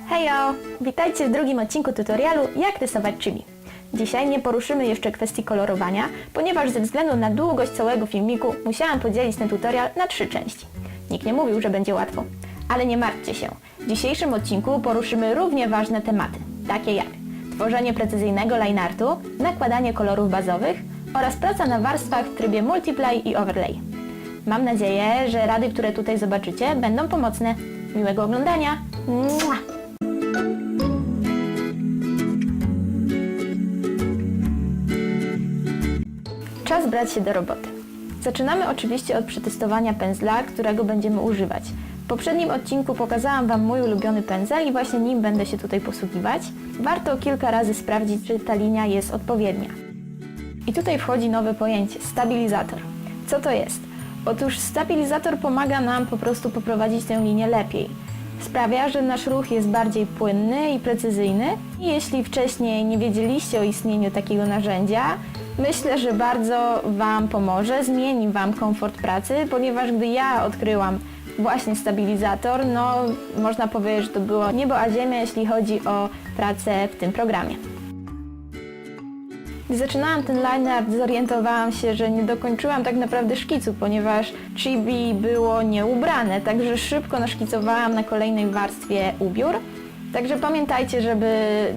Hejo! Witajcie w drugim odcinku tutorialu Jak rysować chibi. Dzisiaj nie poruszymy jeszcze kwestii kolorowania, ponieważ ze względu na długość całego filmiku musiałam podzielić ten tutorial na 3 części. Nikt nie mówił, że będzie łatwo. Ale nie martwcie się. W dzisiejszym odcinku poruszymy równie ważne tematy, takie jak tworzenie precyzyjnego line artu, nakładanie kolorów bazowych oraz praca na warstwach w trybie Multiply i Overlay. Mam nadzieję, że rady, które tutaj zobaczycie, będą pomocne. Miłego oglądania! Mua! Czas brać się do roboty. Zaczynamy oczywiście od przetestowania pędzla, którego będziemy używać. W poprzednim odcinku pokazałam Wam mój ulubiony pędzel i właśnie nim będę się tutaj posługiwać. Warto kilka razy sprawdzić, czy ta linia jest odpowiednia. I tutaj wchodzi nowe pojęcie – stabilizator. Co to jest? Otóż stabilizator pomaga nam po prostu poprowadzić tę linię lepiej. Sprawia, że nasz ruch jest bardziej płynny i precyzyjny. I jeśli wcześniej nie wiedzieliście o istnieniu takiego narzędzia, myślę, że bardzo Wam pomoże, zmieni Wam komfort pracy, ponieważ gdy ja odkryłam właśnie stabilizator, no można powiedzieć, że to było niebo a ziemia, jeśli chodzi o pracę w tym programie. Gdy zaczynałam ten line art, zorientowałam się, że nie dokończyłam tak naprawdę szkicu, ponieważ chibi było nieubrane, także szybko naszkicowałam na kolejnej warstwie ubiór. Także pamiętajcie, żeby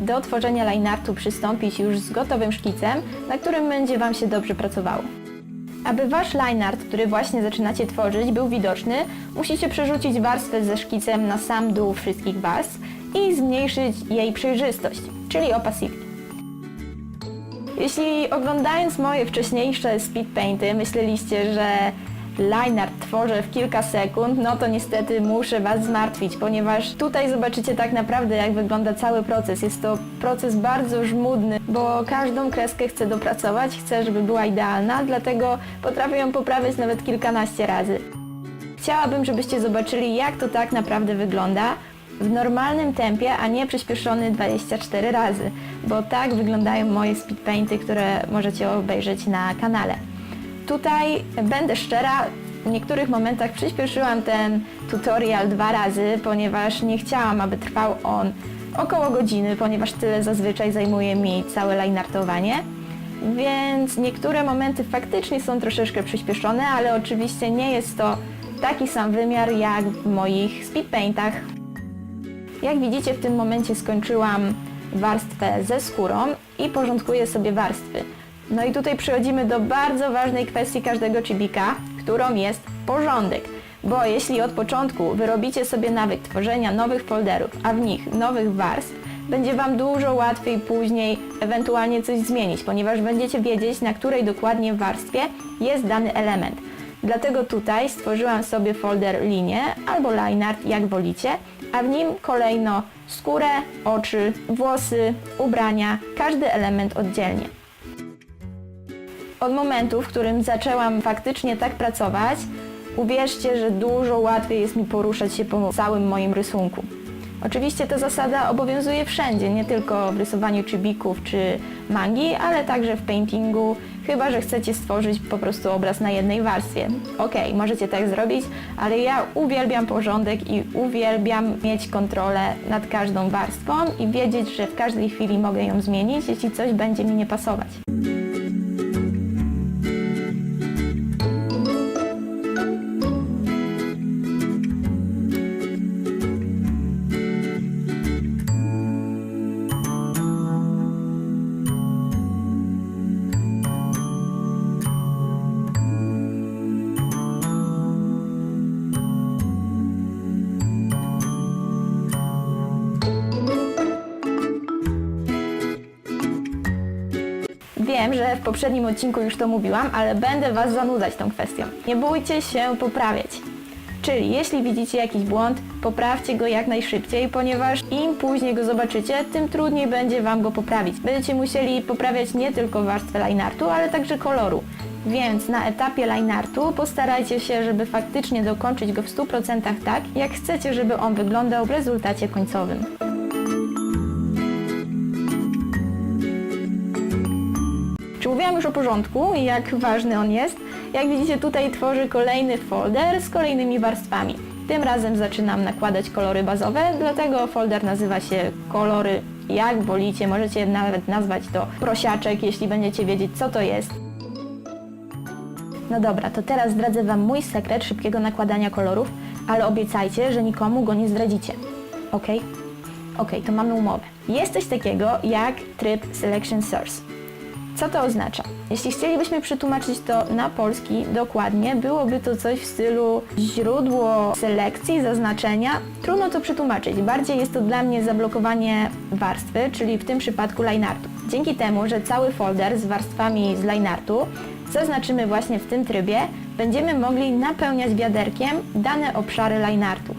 do tworzenia line artu przystąpić już z gotowym szkicem, na którym będzie Wam się dobrze pracowało. Aby Wasz line art, który właśnie zaczynacie tworzyć, był widoczny, musicie przerzucić warstwę ze szkicem na sam dół wszystkich warstw i zmniejszyć jej przejrzystość, czyli opacity. Jeśli oglądając moje wcześniejsze speed painty myśleliście, że line art tworzę w kilka sekund, no to niestety muszę Was zmartwić, ponieważ tutaj zobaczycie tak naprawdę, jak wygląda cały proces. Jest to proces bardzo żmudny, bo każdą kreskę chcę dopracować, chcę, żeby była idealna, dlatego potrafię ją poprawiać nawet kilkanaście razy. Chciałabym, żebyście zobaczyli, jak to tak naprawdę wygląda w normalnym tempie, a nie przyspieszony 24 razy, bo tak wyglądają moje speed painty, które możecie obejrzeć na kanale. Tutaj będę szczera, w niektórych momentach przyspieszyłam ten tutorial 2 razy, ponieważ nie chciałam, aby trwał on około godziny, ponieważ tyle zazwyczaj zajmuje mi całe lineartowanie. Więc niektóre momenty faktycznie są troszeczkę przyspieszone, ale oczywiście nie jest to taki sam wymiar jak w moich speed paintach. Jak widzicie, w tym momencie skończyłam warstwę ze skórą i porządkuję sobie warstwy. No i tutaj przechodzimy do bardzo ważnej kwestii każdego chibika, którą jest porządek. Bo jeśli od początku wyrobicie sobie nawyk tworzenia nowych folderów, a w nich nowych warstw, będzie Wam dużo łatwiej później ewentualnie coś zmienić, ponieważ będziecie wiedzieć, na której dokładnie warstwie jest dany element. Dlatego tutaj stworzyłam sobie folder linie albo line art, jak wolicie, a w nim kolejno skórę, oczy, włosy, ubrania, każdy element oddzielnie. Od momentu, w którym zaczęłam faktycznie tak pracować, uwierzcie, że dużo łatwiej jest mi poruszać się po całym moim rysunku. Oczywiście ta zasada obowiązuje wszędzie, nie tylko w rysowaniu chibików czy mangi, ale także w paintingu, chyba że chcecie stworzyć po prostu obraz na jednej warstwie. Okej, możecie tak zrobić, ale ja uwielbiam porządek i uwielbiam mieć kontrolę nad każdą warstwą i wiedzieć, że w każdej chwili mogę ją zmienić, jeśli coś będzie mi nie pasować. Wiem, że w poprzednim odcinku już to mówiłam, ale będę Was zanudzać tą kwestią. Nie bójcie się poprawiać. Czyli jeśli widzicie jakiś błąd, poprawcie go jak najszybciej, ponieważ im później go zobaczycie, tym trudniej będzie Wam go poprawić. Będziecie musieli poprawiać nie tylko warstwę line artu, ale także koloru. Więc na etapie line artu postarajcie się, żeby faktycznie dokończyć go w 100% tak, jak chcecie, żeby on wyglądał w rezultacie końcowym. Czy mówiłam już o porządku i jak ważny on jest? Jak widzicie, tutaj tworzę kolejny folder z kolejnymi warstwami. Tym razem zaczynam nakładać kolory bazowe, dlatego folder nazywa się kolory, jak wolicie, możecie nawet nazwać to prosiaczek, jeśli będziecie wiedzieć, co to jest. No dobra, to teraz zdradzę Wam mój sekret szybkiego nakładania kolorów, ale obiecajcie, że nikomu go nie zdradzicie. Ok? Ok, to mamy umowę. Jest coś takiego jak tryb Selection Source. Co to oznacza? Jeśli chcielibyśmy przetłumaczyć to na polski dokładnie, byłoby to coś w stylu źródło selekcji, zaznaczenia. Trudno to przetłumaczyć. Bardziej jest to dla mnie zablokowanie warstwy, czyli w tym przypadku lineartu. Dzięki temu, że cały folder z warstwami z lineartu zaznaczymy właśnie w tym trybie, będziemy mogli napełniać wiaderkiem dane obszary lineartu.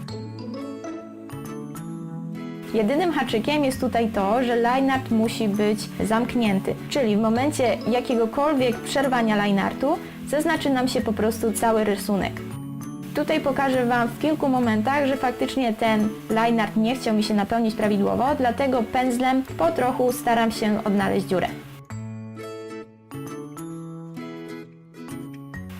Jedynym haczykiem jest tutaj to, że lineart musi być zamknięty, czyli w momencie jakiegokolwiek przerwania lineartu zaznaczy nam się po prostu cały rysunek. Tutaj pokażę Wam w kilku momentach, że faktycznie ten lineart nie chciał mi się napełnić prawidłowo, dlatego pędzlem po trochu staram się odnaleźć dziurę.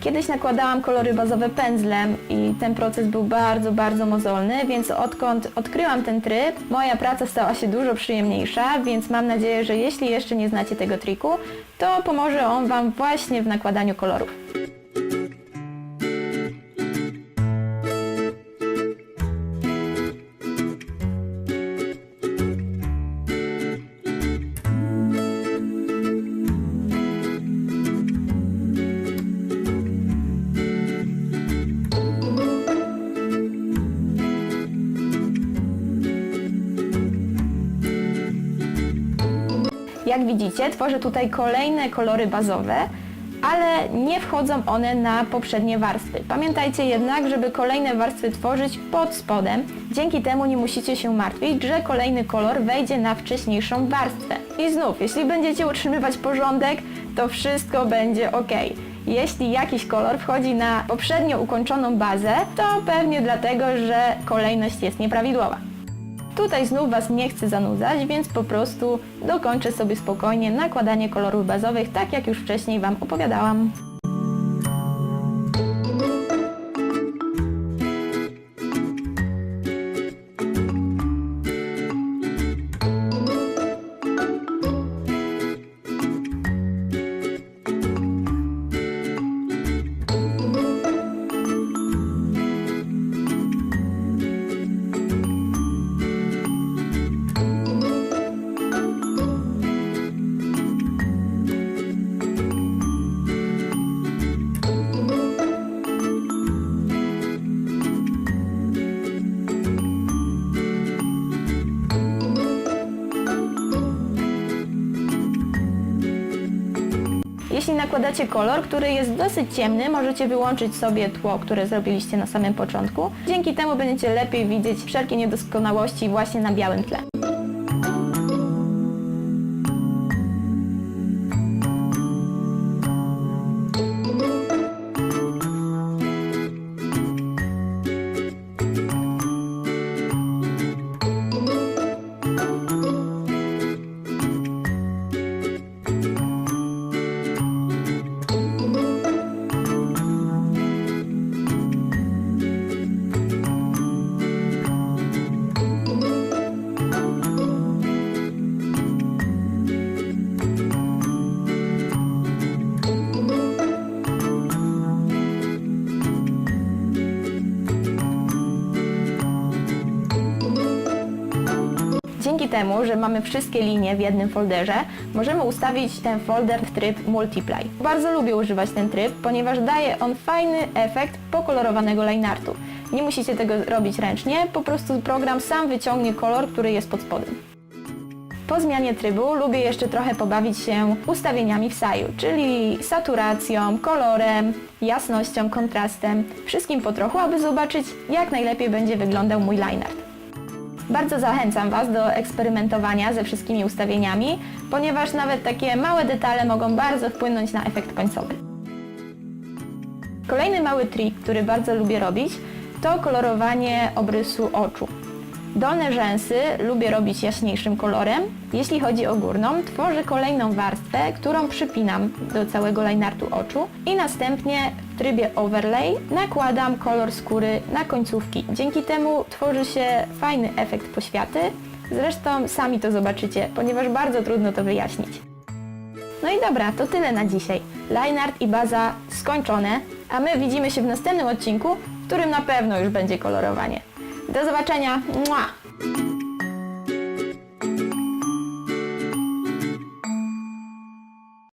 Kiedyś nakładałam kolory bazowe pędzlem i ten proces był bardzo mozolny, więc odkąd odkryłam ten tryb, moja praca stała się dużo przyjemniejsza, więc mam nadzieję, że jeśli jeszcze nie znacie tego triku, to pomoże on Wam właśnie w nakładaniu kolorów. Jak widzicie, tworzę tutaj kolejne kolory bazowe, ale nie wchodzą one na poprzednie warstwy. Pamiętajcie jednak, żeby kolejne warstwy tworzyć pod spodem. Dzięki temu nie musicie się martwić, że kolejny kolor wejdzie na wcześniejszą warstwę. I znów, jeśli będziecie utrzymywać porządek, to wszystko będzie ok. Jeśli jakiś kolor wchodzi na poprzednio ukończoną bazę, to pewnie dlatego, że kolejność jest nieprawidłowa. Tutaj znów Was nie chcę zanudzać, więc po prostu dokończę sobie spokojnie nakładanie kolorów bazowych, tak jak już wcześniej Wam opowiadałam. Jeśli nakładacie kolor, który jest dosyć ciemny, możecie wyłączyć sobie tło, które zrobiliście na samym początku. Dzięki temu będziecie lepiej widzieć wszelkie niedoskonałości właśnie na białym tle. Dzięki temu, że mamy wszystkie linie w jednym folderze, możemy ustawić ten folder w tryb Multiply. Bardzo lubię używać ten tryb, ponieważ daje on fajny efekt pokolorowanego lineartu. Nie musicie tego robić ręcznie, po prostu program sam wyciągnie kolor, który jest pod spodem. Po zmianie trybu lubię jeszcze trochę pobawić się ustawieniami w SAI-u, czyli saturacją, kolorem, jasnością, kontrastem, wszystkim po trochu, aby zobaczyć, jak najlepiej będzie wyglądał mój lineart. Bardzo zachęcam Was do eksperymentowania ze wszystkimi ustawieniami, ponieważ nawet takie małe detale mogą bardzo wpłynąć na efekt końcowy. Kolejny mały trik, który bardzo lubię robić, to kolorowanie obrysu oczu. Dolne rzęsy lubię robić jaśniejszym kolorem. Jeśli chodzi o górną, tworzę kolejną warstwę, którą przypinam do całego lineartu oczu i następnie w trybie overlay nakładam kolor skóry na końcówki. Dzięki temu tworzy się fajny efekt poświaty. Zresztą sami to zobaczycie, ponieważ bardzo trudno to wyjaśnić. No i dobra, to tyle na dzisiaj. Lineart i baza skończone, a my widzimy się w następnym odcinku, w którym na pewno już będzie kolorowanie. Do zobaczenia! Mua!